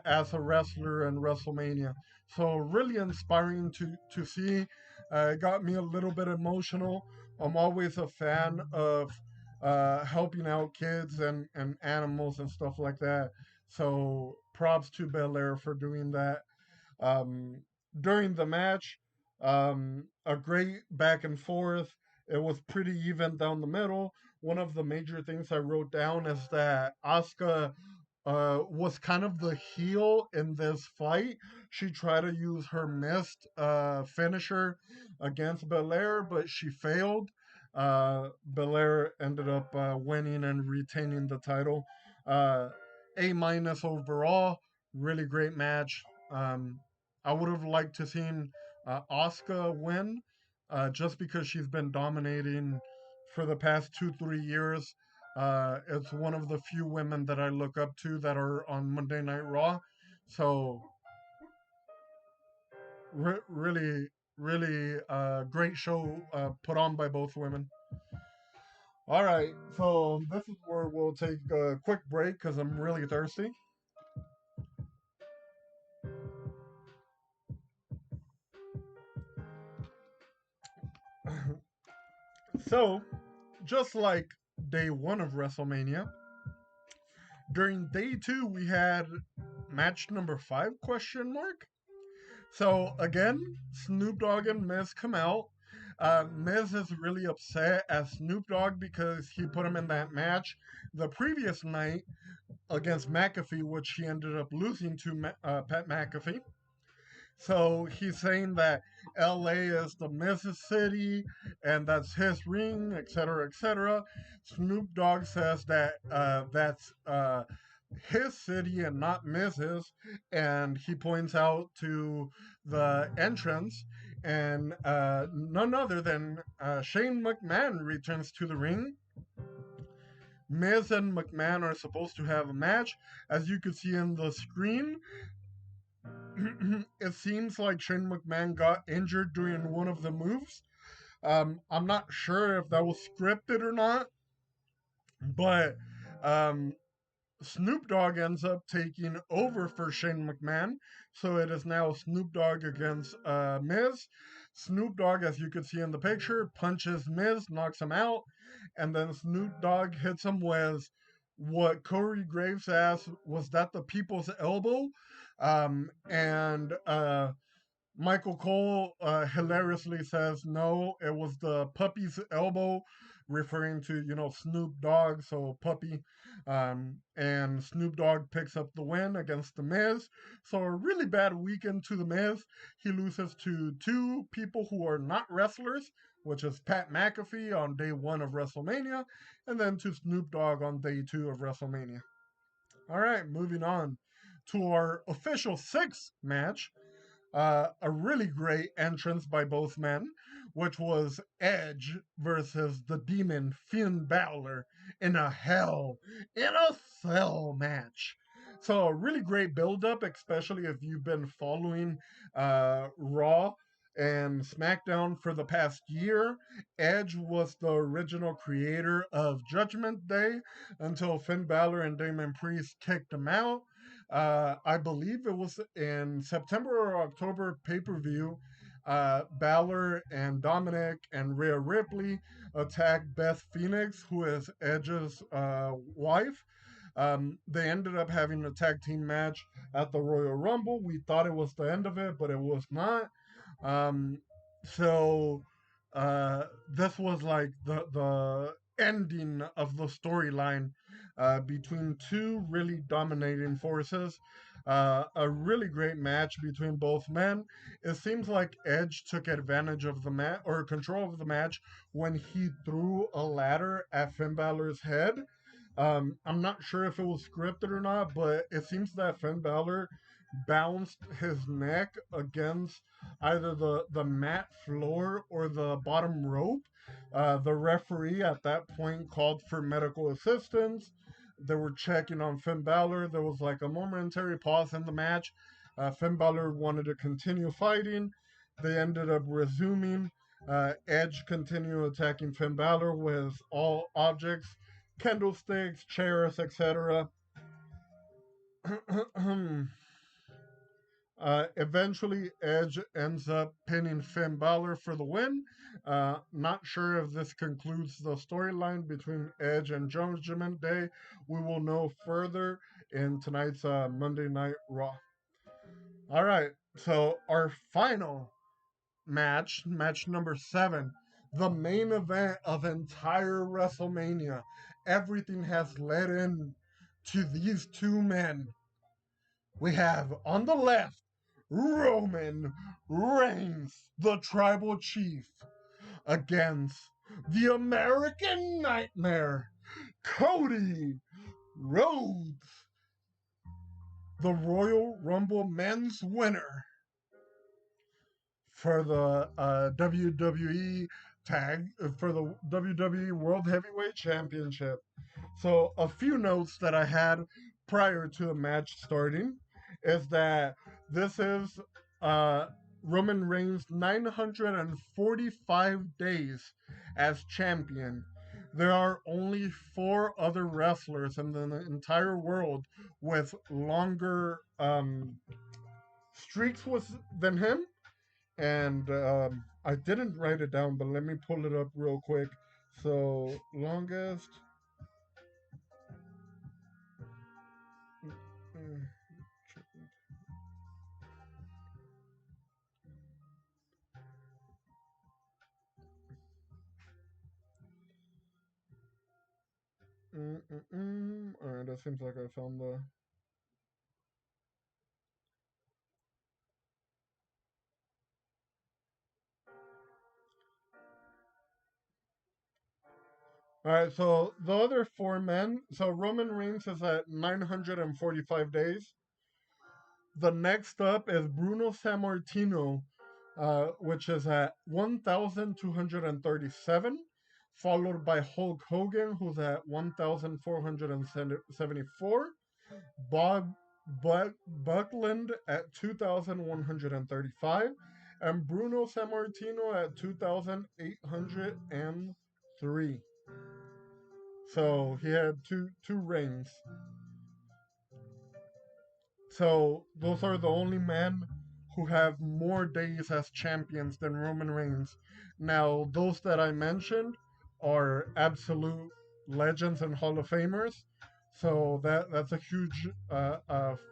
as a wrestler in WrestleMania. So really inspiring to see. It got me a little bit emotional. I'm always a fan of helping out kids and animals and stuff like that. So props to Belair for doing that. Um, During the match, a great back and forth. It was pretty even down the middle. One of the major things I wrote down is that Asuka was kind of the heel in this fight. She tried to use her missed finisher against Belair, but she failed. Belair ended up winning and retaining the title. Uh, a minus overall. Really great match. Um, I would have liked to seen Asuka win, just because she's been dominating for the past 2-3 years. It's one of the few women that I look up to that are on Monday Night Raw. So really, really great show put on by both women. All right, so this is where we'll take a quick break because I'm really thirsty. So, just like day one of WrestleMania, during day two we had match number five question mark. So again, Snoop Dogg and Miz come out. Miz is really upset at Snoop Dogg because he put him in that match the previous night against McAfee, which he ended up losing to Pat McAfee. So he's saying that LA is the Miz's city and that's his ring, etc., etc. Snoop Dogg says that that's his city and not Miz's, and he points out to the entrance, and none other than Shane McMahon returns to the ring. Miz and McMahon are supposed to have a match. As you can see in the screen, it seems like Shane McMahon got injured during one of the moves. I'm not sure if that was scripted or not, but um, Snoop Dogg ends up taking over for Shane McMahon. So it is now Snoop Dogg against Miz. Snoop Dogg, as you can see in the picture, punches Miz, knocks him out, and then Snoop Dogg hits him with what Corey Graves asked, was that the people's elbow? And Michael Cole hilariously says, no, it was the puppy's elbow, referring to, Snoop Dogg, so puppy. And Snoop Dogg picks up the win against The Miz. So a really bad weekend to The Miz. He loses to two people who are not wrestlers, which is Pat McAfee on day one of WrestleMania, and then to Snoop Dogg on day two of WrestleMania. All right, moving on to our official sixth match, a really great entrance by both men, which was Edge versus the Demon Finn Balor in a Hell in a Cell match. So a really great build-up, especially if you've been following Raw and SmackDown for the past year. Edge was the original creator of Judgment Day until Finn Balor and Damon Priest kicked him out. I believe it was in September or October pay per view. Balor and Dominic and Rhea Ripley attacked Beth Phoenix, who is Edge's wife. They ended up having a tag team match at the Royal Rumble. We thought it was the end of it, but it was not. Um, so this was like the ending of the storyline between two really dominating forces. A really great match between both men. It seems like Edge took advantage of the match or control of the match when he threw a ladder at Finn Balor's head. I'm not sure if it was scripted or not, but it seems that Finn Balor bounced his neck against either the mat floor or the bottom rope. The referee at that point called for medical assistance. They were checking on Finn Balor. There was like a momentary pause in the match. Finn Balor wanted to continue fighting. They ended up resuming. Edge continued attacking Finn Balor with all objects, candlesticks, chairs, etc. Eventually, Edge ends up pinning Finn Balor for the win. Not sure if this concludes the storyline between Edge and Judgment Day. We will know further in tonight's Monday Night Raw. All right, so our final match number seven, the main event of entire WrestleMania. Everything has led in to these two men. We have on the left Roman Reigns, the tribal chief, against the American Nightmare, Cody Rhodes, the Royal Rumble men's winner for the WWE for the WWE World Heavyweight Championship. So, a few notes that I had prior to the match starting is that this is uh, Roman Reigns' 945 days as champion. There are only four other wrestlers in the entire world with longer streaks than him. And I didn't write it down, but let me pull it up real quick So longest. mm, All right, that seems like I found the. All right, so the other four men. So Roman Reigns is at 945 days. The next up is Bruno Sammartino, which is at 1,237, followed by Hulk Hogan, who's at 1,474. Bob Buckland at 2,135, and Bruno Sammartino at 2,803. So he had two reigns. So those are the only men who have more days as champions than Roman Reigns. Now, those that I mentioned are absolute legends and Hall of Famers. So that's a huge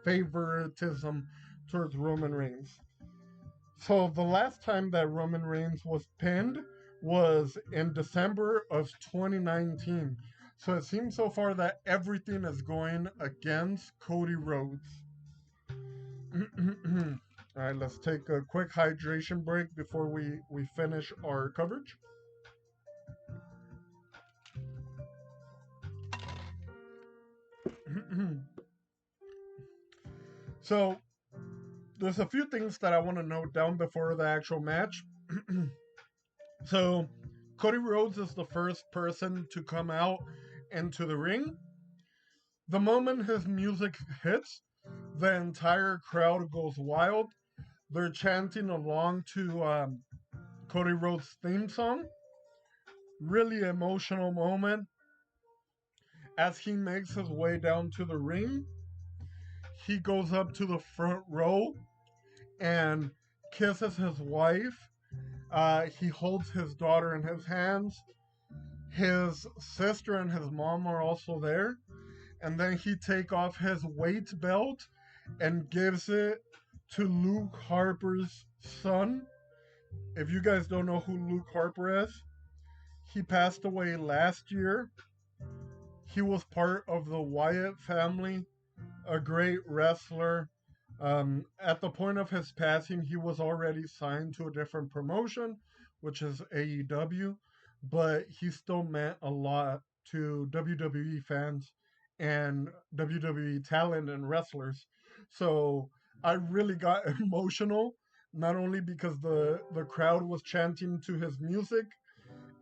favoritism towards Roman Reigns. So the last time that Roman Reigns was pinned was in December of 2019. So it seems so far that everything is going against Cody Rhodes. All right, let's take a quick hydration break before we finish our coverage. So, there's a few things that I want to note down before the actual match. So, Cody Rhodes is the first person to come out into the ring. The moment his music hits, the entire crowd goes wild. They're chanting along to Cody Rhodes' theme song. Really emotional moment. As he makes his way down to the ring, he goes up to the front row and kisses his wife. He holds his daughter in his hands. His sister and his mom are also there. And then he take off his weight belt and gives it to Luke Harper's son. If you guys don't know who Luke Harper is, he passed away last year. He was part of the Wyatt family, a great wrestler. At the point of his passing, he was already signed to a different promotion, which is AEW, but he still meant a lot to WWE fans and WWE talent and wrestlers. So I really got emotional, not only because the crowd was chanting to his music,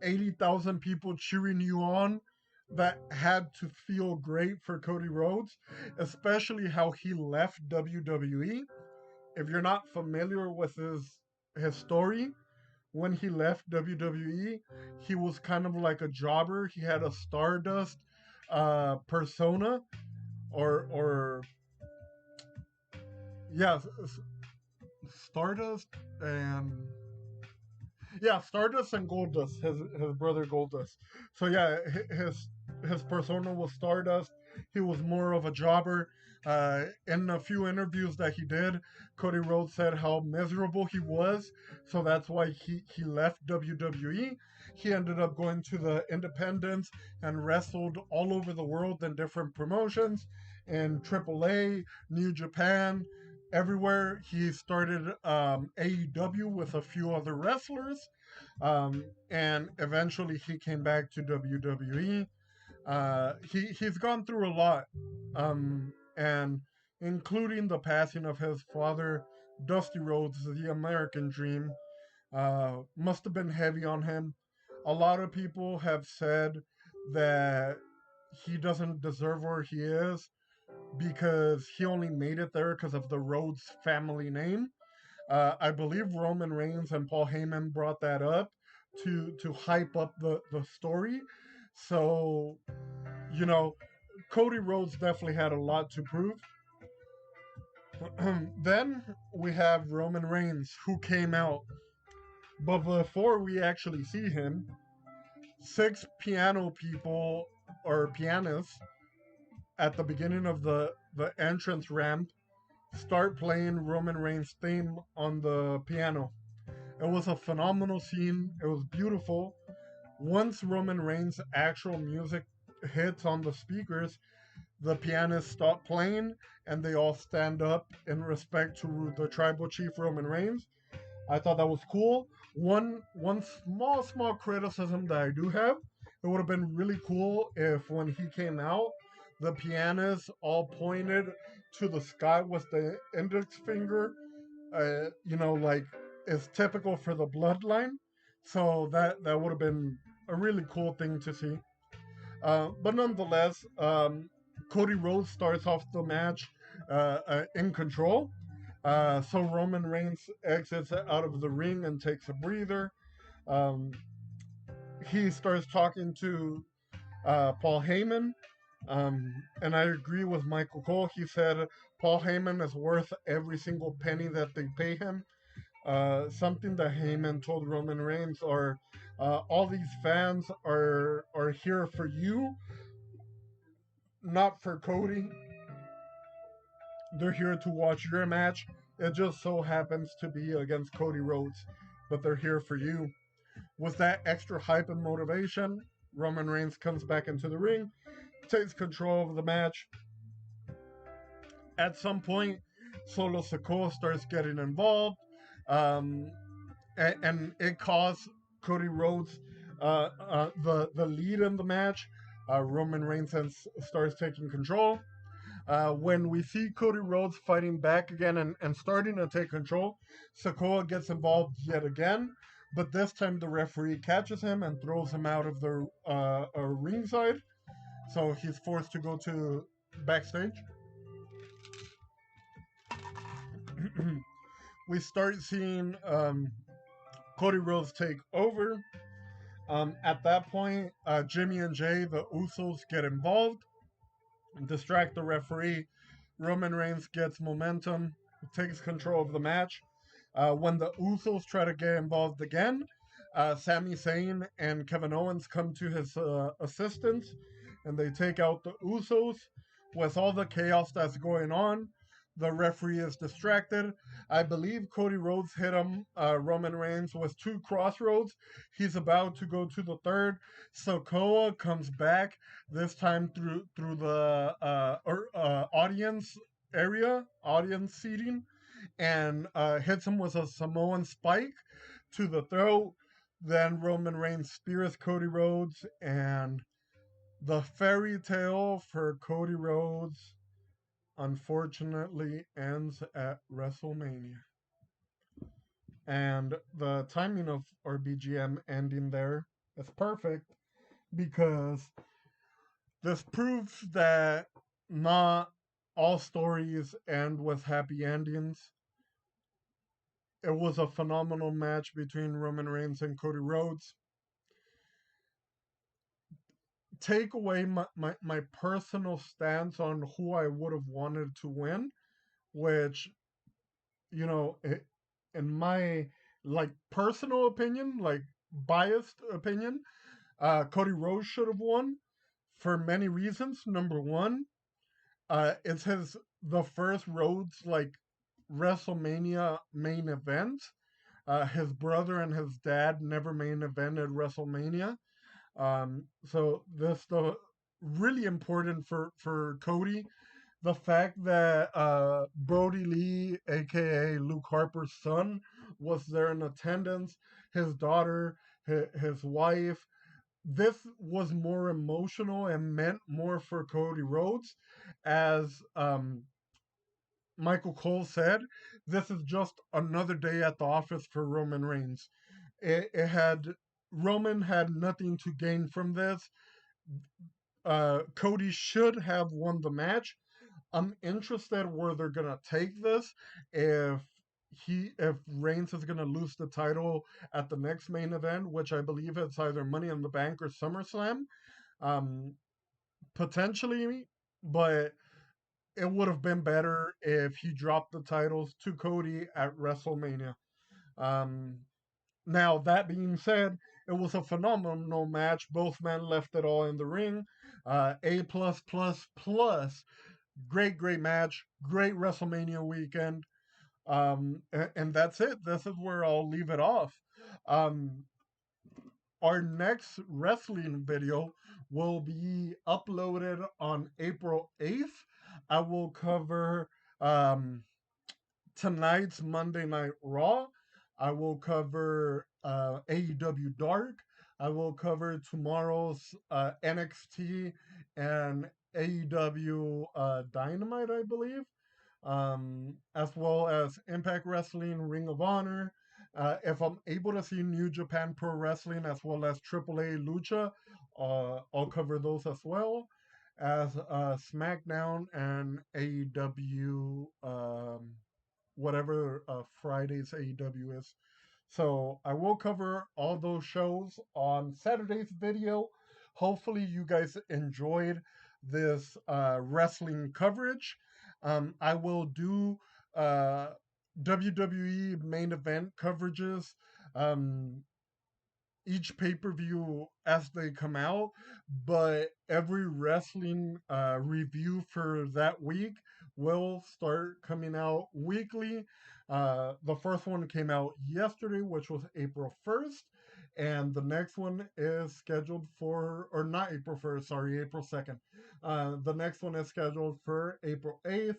80,000 people cheering you on, that had to feel great for Cody Rhodes, especially how he left WWE. If you're not familiar with his story, when he left WWE, he was kind of like a jobber. He had a Stardust persona, or yeah, Stardust and yeah, Stardust and Goldust, his brother Goldust. So yeah, his persona was Stardust. He was more of a jobber. In a few interviews that he did, Cody Rhodes said how miserable he was, so that's why he left WWE. He ended up going to the independents and wrestled all over the world in different promotions, in AAA, New Japan, everywhere. He started AEW with a few other wrestlers, and eventually he came back to WWE. He's gone through a lot, and including the passing of his father, Dusty Rhodes, the American Dream, must have been heavy on him. A lot of people have said that he doesn't deserve where he is because he only made it there because of the Rhodes family name. I believe Roman Reigns and Paul Heyman brought that up to hype up the story. So, you know, Cody Rhodes definitely had a lot to prove. Then we have Roman Reigns, who came out. But before we actually see him, Six piano people or pianists at the beginning of the entrance ramp start playing Roman Reigns' theme on the piano. It was a phenomenal scene. It was beautiful. Once Roman Reigns' actual music hits on the speakers, the pianists stop playing and they all stand up in respect to the tribal chief Roman Reigns. I thought that was cool. One small criticism that I do have, it would have been really cool if when he came out, the pianists all pointed to the sky with the index finger, like is typical for the bloodline. So that would have been a really cool thing to see. But nonetheless, Cody Rhodes starts off the match in control. So Roman Reigns exits out of the ring and takes a breather. Um, he starts talking to Paul Heyman. And I agree with Michael Cole. He said Paul Heyman is worth every single penny that they pay him. Something that Heyman told Roman Reigns, or all these fans are here for you, not for Cody. They're here to watch your match. It just so happens to be against Cody Rhodes, but they're here for you. With that extra hype and motivation, Roman Reigns comes back into the ring, takes control of the match. At some point, Solo Sikoa starts getting involved, um, and it caused Cody Rhodes the lead in the match. Roman Reigns starts taking control. When we see Cody Rhodes fighting back again and starting to take control, Sikoa gets involved yet again, but this time the referee catches him and throws him out of the ringside, so he's forced to go to backstage. We start seeing Cody Rhodes take over. At that point, Jimmy and Jay, the Usos, get involved and distract the referee. Roman Reigns gets momentum, takes control of the match. When the Usos try to get involved again, Sami Zayn and Kevin Owens come to his assistance and they take out the Usos. With all the chaos that's going on, the referee is distracted. I believe Cody Rhodes hit him, Roman Reigns, with two crossroads. He's about to go to the third. Sokoa comes back, this time through the audience area, audience seating, and hits him with a Samoan spike to the throat. Then Roman Reigns spears Cody Rhodes, and the fairy tale for Cody Rhodes unfortunately ends at WrestleMania. And the timing of our BGM ending there is perfect because this proves that not all stories end with happy endings. It was a phenomenal match between Roman Reigns and Cody Rhodes. Take away my personal stance on who I would have wanted to win, which, you know, in my like personal opinion, like biased opinion, Cody Rhodes should have won for many reasons. Number one, it's the first Rhodes like WrestleMania main event. His brother and his dad never main evented WrestleMania. So this the really important for Cody. The fact that Brody Lee, aka Luke Harper's son, was there in attendance, his daughter, his wife. This was more emotional and meant more for Cody Rhodes, as Michael Cole said, this is just another day at the office for Roman Reigns. It had Roman had nothing to gain from this. Cody should have won the match. I'm interested where they're gonna take this. If if Reigns is gonna lose the title at the next main event, which I believe it's either Money in the Bank or SummerSlam, um, potentially, but it would have been better if he dropped the titles to Cody at WrestleMania. Um, Now, that being said, it was a phenomenal match. Both men left it all in the ring. A plus plus plus. Great, great match. Great WrestleMania weekend. And that's it. This is where I'll leave it off. Um, our next wrestling video will be uploaded on April 8th. I will cover um, tonight's Monday Night Raw. I will cover AEW Dark. I will cover tomorrow's NXT and AEW Dynamite, I believe, as well as Impact Wrestling, Ring of Honor. If I'm able to see New Japan Pro Wrestling as well as AAA Lucha, I'll cover those as well as SmackDown and AEW, whatever Friday's AEW is. So I will cover all those shows on Saturday's video. Hopefully, you guys enjoyed this wrestling coverage. I will do uh, WWE main event coverages. Um, each pay per view as they come out, but every wrestling review for that week will start coming out weekly. The first one came out yesterday, which was April 1st, and the next one is scheduled for, or not April 1st, sorry, April 2nd. The next one is scheduled for April 8th.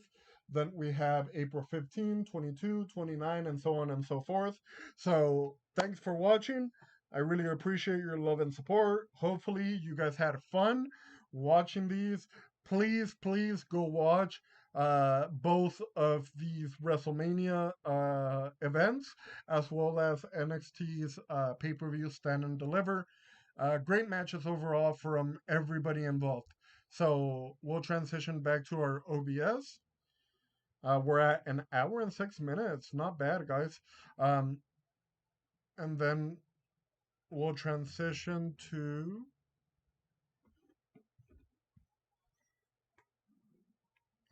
Then we have April 15, 22, 29, and so on and so forth. So thanks for watching. I really appreciate your love and support. Hopefully, you guys had fun watching these. Please, please go watch both of these WrestleMania events as well as NXT's pay per view Stand and Deliver. Great matches overall from everybody involved. So we'll transition back to our OBS. We're at an hour and 6 minutes. Not bad, guys. Um, and then we'll transition to,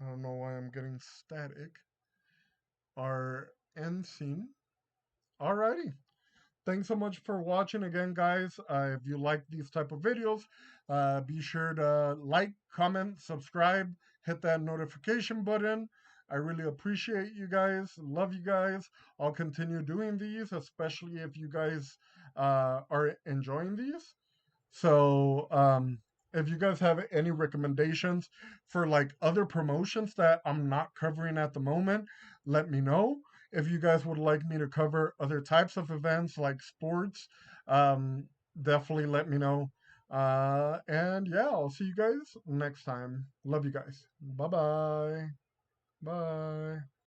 I don't know why I'm getting static, our end scene. Alrighty. Thanks so much for watching again, guys. If you like these type of videos, be sure to like, comment, subscribe, hit that notification button. I really appreciate you guys. Love you guys. I'll continue doing these, especially if you guys are enjoying these. So, if you guys have any recommendations for like other promotions that I'm not covering at the moment, let me know. If you guys would like me to cover other types of events like sports, um, definitely let me know. And yeah, I'll see you guys next time. Love you guys. Bye-bye. Bye.